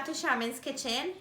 back to Charmaine's Kitchen.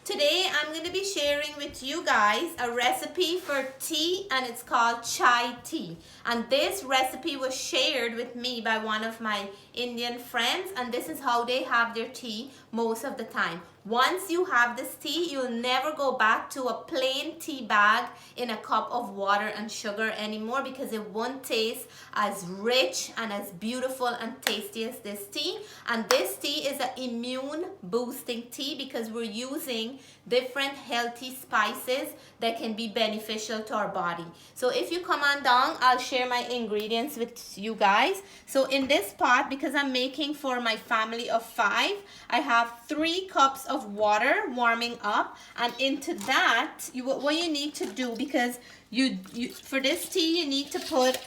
Today I'm going to be sharing with you guys a recipe for tea, and it's called chai tea. And this recipe was shared with me by one of my Indian friends, and this is how they have their tea most of the time. Once you have this tea, you'll never go back to a plain tea bag in a cup of water and sugar anymore, because it won't taste as rich and as beautiful and tasty as this tea. And this tea is an immune boosting tea because we're using different healthy spices that can be beneficial to our body. So if you come on down, I'll share my ingredients with you guys. So in this pot, because I'm making for my family of 5, I have 3 cups of water warming up, and into that what you need to do, because you for this tea you need to put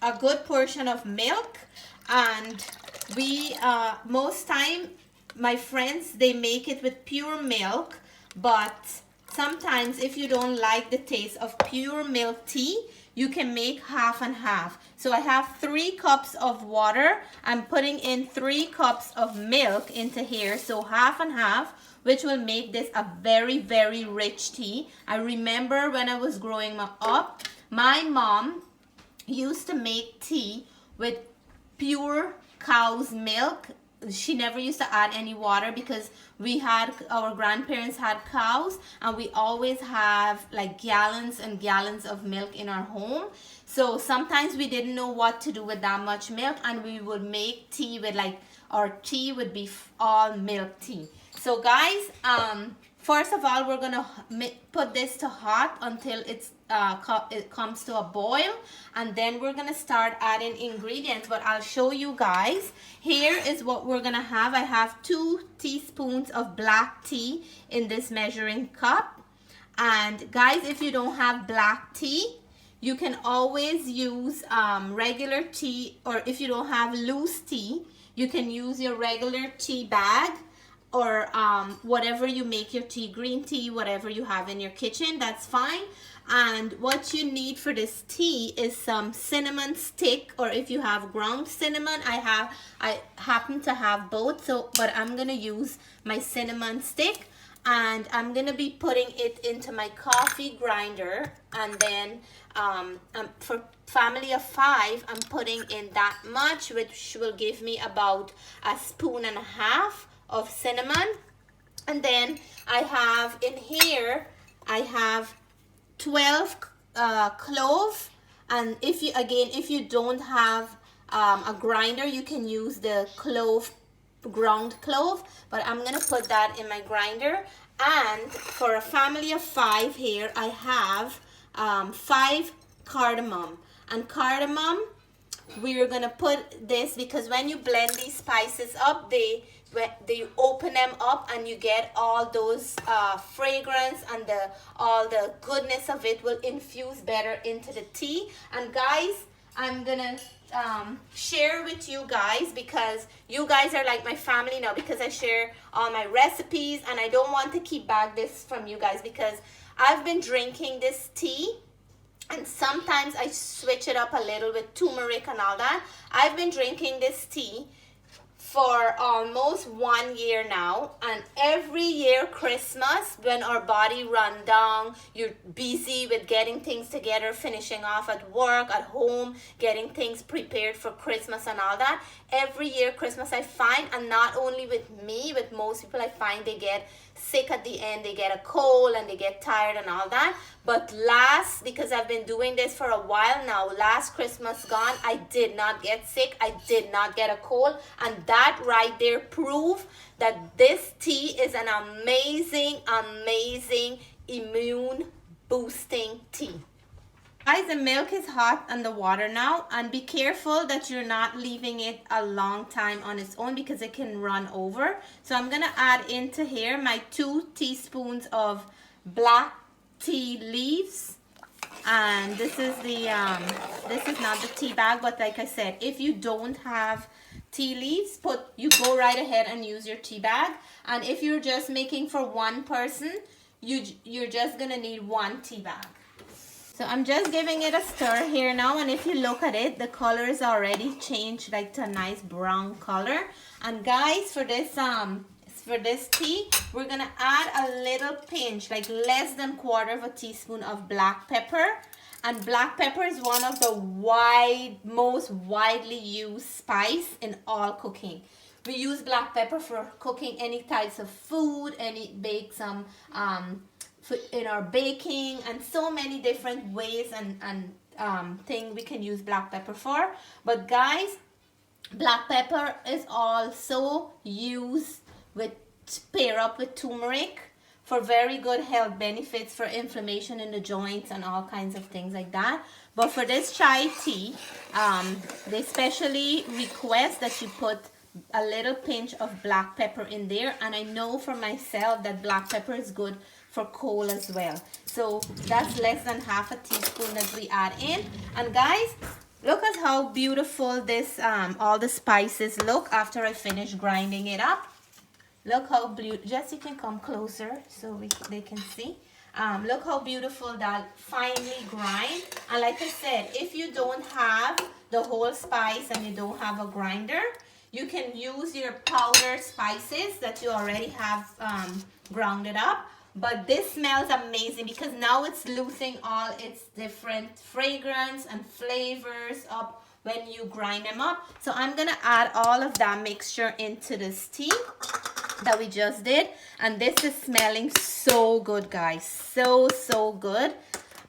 a good portion of milk. And we most time my friends, they make it with pure milk, but sometimes if you don't like the taste of pure milk tea, you can make half and half. So I have 3 cups of water. I'm putting in 3 cups of milk into here, so half and half, which will make this a very, very rich tea. I remember when I was growing up, my mom used to make tea with pure cow's milk. She never used to add any water because our grandparents had cows, and we always have like gallons and gallons of milk in our home. So sometimes we didn't know what to do with that much milk, and we would make tea with our tea would be all milk tea. So guys, first of all, we're gonna put this to hot until it comes to a boil, and then we're gonna start adding ingredients. But I'll show you guys. Here is what we're gonna have. I have 2 teaspoons of black tea in this measuring cup. And guys, if you don't have black tea, you can always use regular tea, or if you don't have loose tea, you can use your regular tea bag, or whatever you make your tea, green tea, whatever you have in your kitchen, that's fine. And what you need for this tea is some cinnamon stick, or if you have ground cinnamon, I happen to have both, but I'm gonna use my cinnamon stick, and I'm gonna be putting it into my coffee grinder. And then for family of 5, I'm putting in that much, which will give me about 1.5 spoons of cinnamon. And then I have in here, I have 12 clove. And if you don't have a grinder, you can use the ground clove, but I'm gonna put that in my grinder. And for a family of 5 here, I have 5 cardamom. And cardamom, we're gonna put this because when you blend these spices up, they open them up, and you get all those fragrance, and all the goodness of it will infuse better into the tea. And guys, I'm gonna share with you guys, because you guys are like my family now, because I share all my recipes, and I don't want to keep back this from you guys, because I've been drinking this tea, and sometimes I switch it up a little with turmeric and all that. I've been drinking this tea for almost 1 year now, and every year Christmas, when our body run down, you're busy with getting things together, finishing off at work, at home, getting things prepared for Christmas and all that. Every year Christmas, I find, and not only with me, with most people, I find they get sick at the end, they get a cold and they get tired and all that. But because I've been doing this for a while now, last Christmas gone, I did not get sick, I did not get a cold, and that right there prove that this tea is an amazing immune boosting tea. Guys, the milk is hot and the water now, and be careful that you're not leaving it a long time on its own, because it can run over. So I'm gonna add into here my 2 teaspoons of black tea leaves, and this is this is not the tea bag, but like I said, if you don't have tea leaves, you go right ahead and use your tea bag. And if you're just making for 1 person, you're just gonna need 1 tea bag. So I'm just giving it a stir here now, and if you look at it, the color is already changed like to a nice brown color. And guys, for this for this tea, we're gonna add a little pinch, like less than 1/4 teaspoon of black pepper. And black pepper is one of the most widely used spice in all cooking. We use black pepper for cooking any types of food, in our baking, and so many different ways and thing we can use black pepper for. But guys, black pepper is also used pair up with turmeric for very good health benefits for inflammation in the joints and all kinds of things like that. But for this chai tea, they specially request that you put a little pinch of black pepper in there. And I know for myself that black pepper is good for cold as well. So that's less than 1/2 teaspoon that we add in. And guys, look at how beautiful this all the spices look after I finish grinding it up. Look how beautiful. Jessie can come closer so they can see. Look how beautiful that finely grind. And like I said, if you don't have the whole spice and you don't have a grinder, you can use your powdered spices that you already have grounded up. But this smells amazing because now it's losing all its different fragrance and flavors up when you grind them up. So I'm gonna add all of that mixture into this tea that we just did, and this is smelling so good, guys. So good.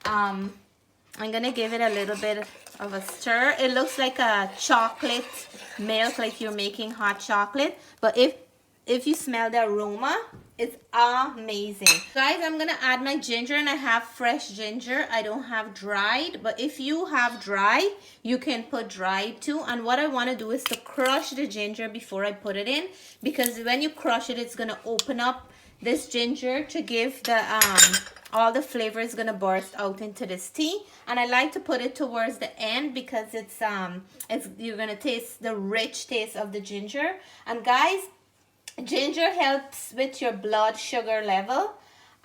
I'm gonna give it a little bit of a stir. It looks like a chocolate milk, like you're making hot chocolate, but if you smell the aroma, it's amazing. Guys, I'm gonna add my ginger, and I have fresh ginger. I don't have dried, but if you have dried, you can put dried too. And what I want to do is to crush the ginger before I put it in, because when you crush it, it's gonna open up this ginger to give the all the flavor is gonna burst out into this tea. And I like to put it towards the end because it's you're gonna taste the rich taste of the ginger. And guys, ginger helps with your blood sugar level,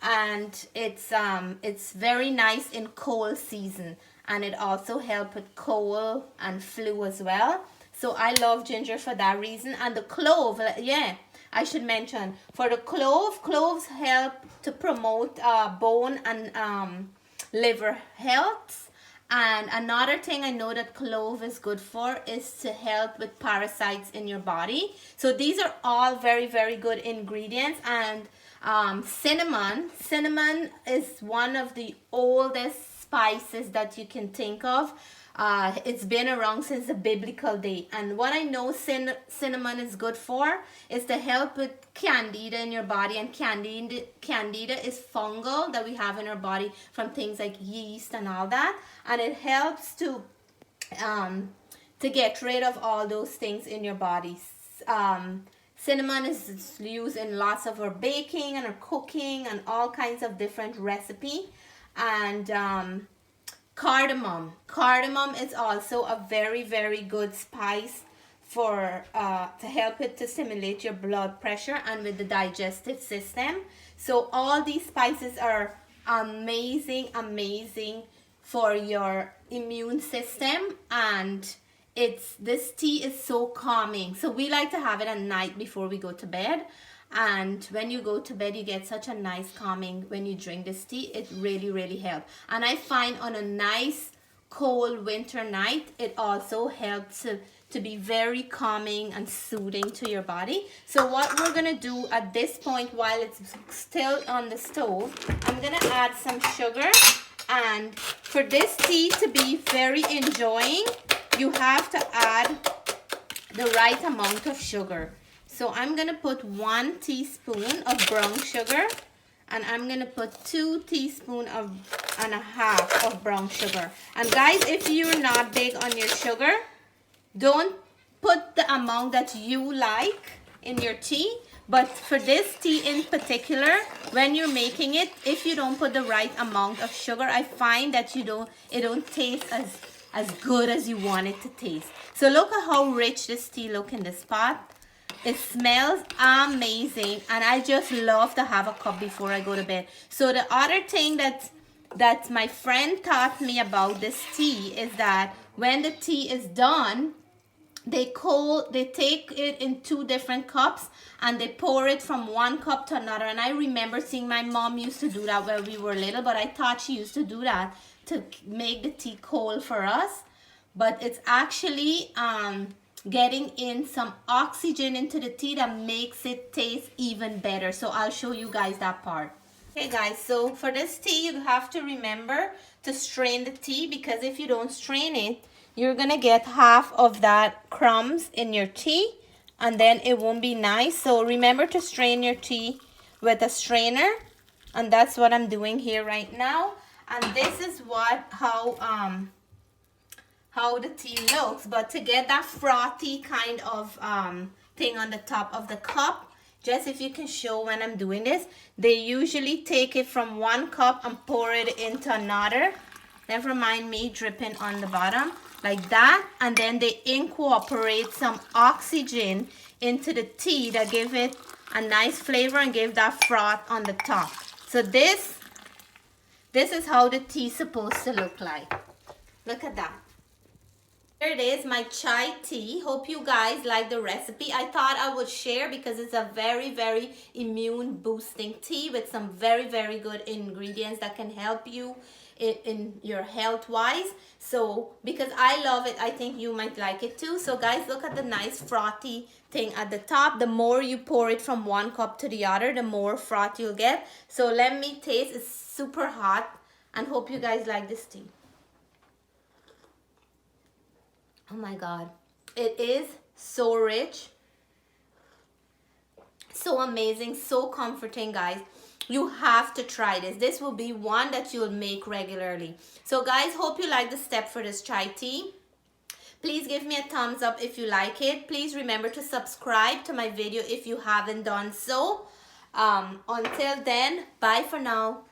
and it's very nice in cold season, and it also helps with cold and flu as well. So I love ginger for that reason. And the clove, yeah, I should mention, for the cloves help to promote bone and liver health. And another thing I know that clove is good for is to help with parasites in your body. So these are all very, very good ingredients. And cinnamon is one of the oldest spices that you can think of. It's been around since the biblical day. And what I know cinnamon is good for is to help with candida in your body. And candida is fungal that we have in our body from things like yeast and all that. And it helps to get rid of all those things in your body. Cinnamon is used in lots of our baking and our cooking and all kinds of different recipe. And Cardamom is also a very, very good spice for to help it to stimulate your blood pressure and with the digestive system. So all these spices are amazing for your immune system, and this tea is so calming. So we like to have it at night before we go to bed. And when you go to bed, you get such a nice calming when you drink this tea. It really, really helps. And I find on a nice cold winter night, it also helps to be very calming and soothing to your body. So what we're gonna do at this point, while it's still on the stove, I'm gonna add some sugar. And for this tea to be very enjoying, you have to add the right amount of sugar. So I'm gonna put 1 teaspoon of brown sugar, and I'm gonna put 2 teaspoons and a half of brown sugar. And guys, if you're not big on your sugar, don't put the amount that you like in your tea. But for this tea in particular, when you're making it, if you don't put the right amount of sugar, I find that it don't taste as good as you want it to taste. So look at how rich this tea look in this pot. It smells amazing, and I just love to have a cup before I go to bed. So the other thing that my friend taught me about this tea is that when the tea is done, they take it in 2 different cups and they pour it from one cup to another. And I remember seeing my mom used to do that when we were little, but I thought she used to do that to make the tea cold for us. But it's actually getting in some oxygen into the tea that makes it taste even better. So I'll show you guys that part. Okay guys, so for this tea you have to remember to strain the tea, because if you don't strain it, you're gonna get half of that crumbs in your tea and then it won't be nice. So remember to strain your tea with a strainer, and that's what I'm doing here right now. And this is how the tea looks. But to get that frothy kind of thing on the top of the cup, just if you can show when I'm doing this, they usually take it from one cup and pour it into another. Never mind me dripping on the bottom like that, and then they incorporate some oxygen into the tea that give it a nice flavor and give that froth on the top. So this is how the tea is supposed to look like. Look at that. Here it is, my chai tea. Hope you guys like the recipe. I thought I would share because it's a very, very immune boosting tea with some very, very good ingredients that can help you in your health wise. So because I love it, I think you might like it too. So guys, look at the nice frothy thing at the top. The more you pour it from one cup to the other, the more froth you'll get. So let me taste. It's super hot, and hope you guys like this tea. Oh my God, it is so rich, so amazing, so comforting, guys. You have to try this. This will be one that you'll make regularly. So guys, hope you like the step for this chai tea. Please give me a thumbs up if you like it. Please remember to subscribe to my video if you haven't done so. Until then, bye for now.